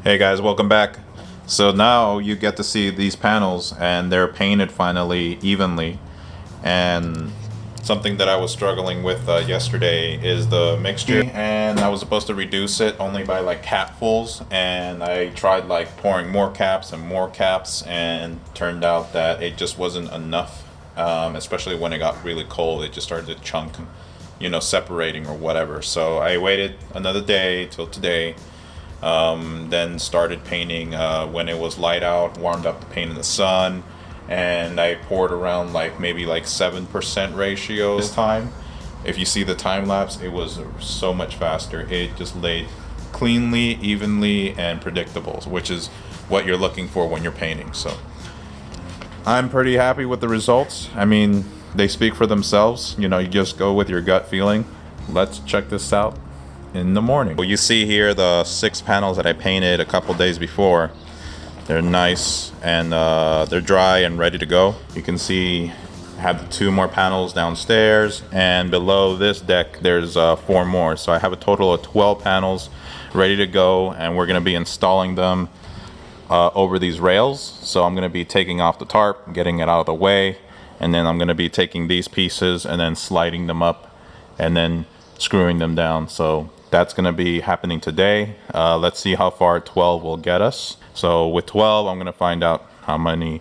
Hey guys, welcome back. So now you get to see these panels and they're painted finally evenly. And something that I was struggling with yesterday is the mixture, and I was supposed to reduce it only by like capfuls, and I tried like pouring more caps and turned out that it just wasn't enough, especially when it got really cold. It just started to chunk, separating or whatever. So I waited another day till today. Then started painting when it was light out, warmed up the paint in the sun, and I poured around maybe 7% ratio this time. If you see the time lapse, it was so much faster. It just laid cleanly, evenly, and predictable, which is what you're looking for when you're painting. So I'm pretty happy with the results. I mean, they speak for themselves. You just go with your gut feeling. Let's check this out in the morning. Well, you see here the 6 panels that I painted a couple days before. They're nice and they're dry and ready to go. You can see I have the 2 more panels downstairs, and below this deck there's 4 more. So I have a total of 12 panels ready to go, and we're going to be installing them over these rails. So I'm going to be taking off the tarp, getting it out of the way, and then I'm going to be taking these pieces and then sliding them up and then screwing them down. So that's going to be happening today. Let's see how far 12 will get us. So with 12, I'm going to find out how many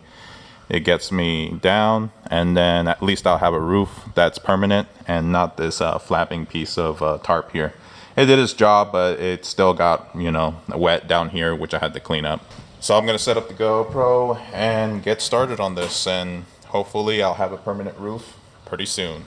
it gets me down, and then at least I'll have a roof that's permanent and not this flapping piece of tarp here. It did its job, but it still got, wet down here, which I had to clean up. So I'm going to set up the GoPro and get started on this, and hopefully I'll have a permanent roof pretty soon.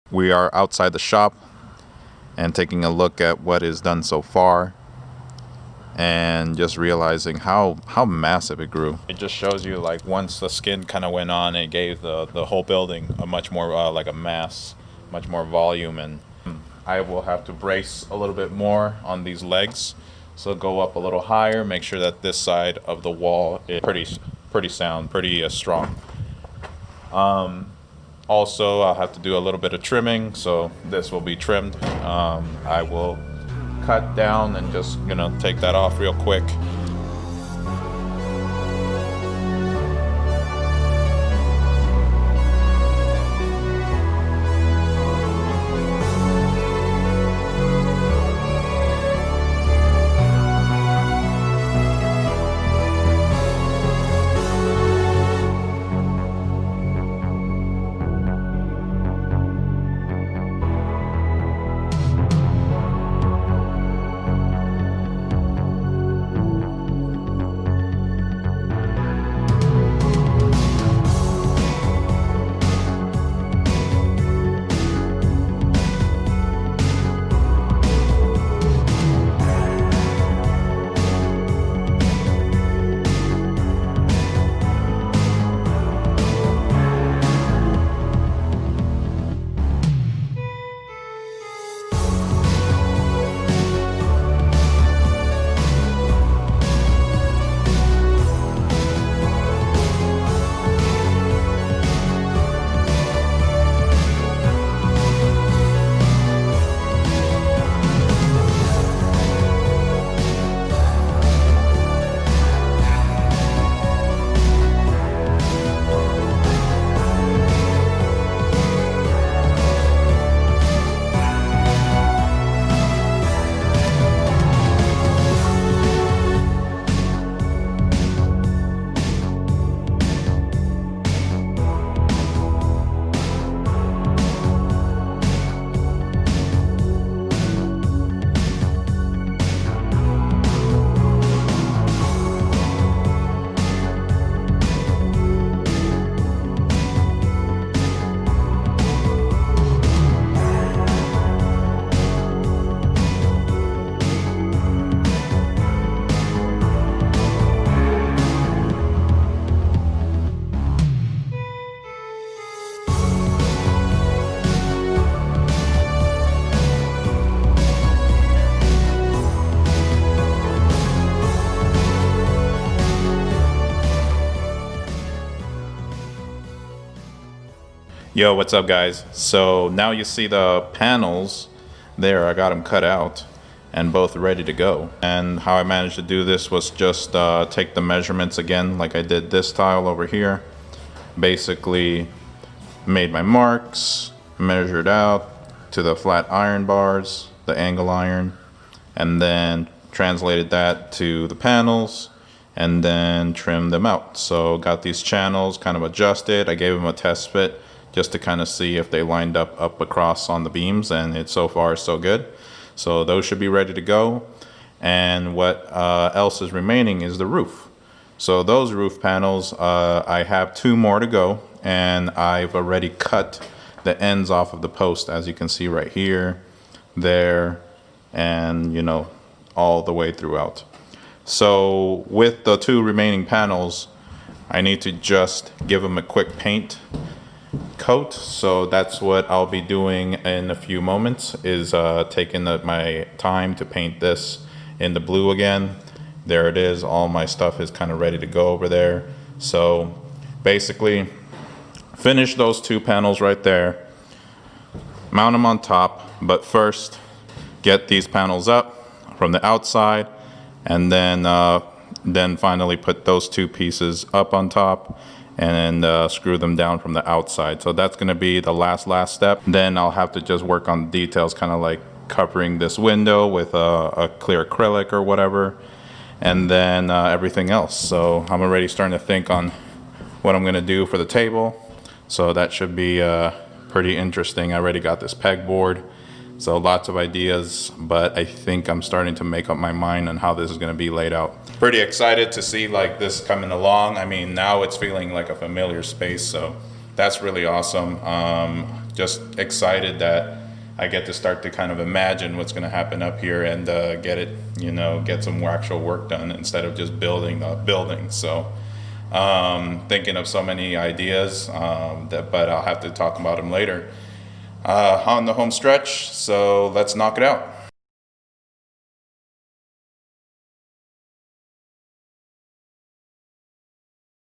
We are outside the shop and taking a look at what is done so far, and just realizing how massive it grew. It just shows you once the skin kind of went on, it gave the whole building a much more like a mass, much more volume. And I will have to brace a little bit more on these legs, so go up a little higher, make sure that this side of the wall is pretty sound, pretty strong. Also, I'll have to do a little bit of trimming, so this will be trimmed. I will cut down and just take that off real quick. Yo, what's up guys? So now you see the panels there. I got them cut out and both ready to go. And how I managed to do this was just take the measurements again like I did this tile over here. Basically made my marks, measured out to the flat iron bars, the angle iron, and then translated that to the panels and then trimmed them out. So got these channels kind of adjusted. I gave them a test fit just to kind of see if they lined up across on the beams, and it's so far so good. So those should be ready to go. And what else is remaining is the roof. So those roof panels, I have 2 more to go, and I've already cut the ends off of the post, as you can see right here, there, and you know, all the way throughout. So with the 2 remaining panels, I need to just give them a quick paint coat. So that's what I'll be doing in a few moments, is taking my time to paint this in the blue again. There it is, all my stuff is kind of ready to go over there. So basically finish those 2 panels right there, mount them on top, but first get these panels up from the outside, and then finally put those 2 pieces up on top and screw them down from the outside. So that's going to be the last step. Then I'll have to just work on the details, kind of like covering this window with a clear acrylic or whatever, and then everything else. So I'm already starting to think on what I'm going to do for the table. So that should be pretty interesting. I already got this pegboard, so lots of ideas, but I think I'm starting to make up my mind on how this is going to be laid out. Pretty excited to see like this coming along. I mean, now it's feeling like a familiar space, so that's really awesome. Just excited that I get to start to kind of imagine what's going to happen up here and get some actual work done instead of just building the building. So thinking of so many ideas, but I'll have to talk about them later on the home stretch. So let's knock it out.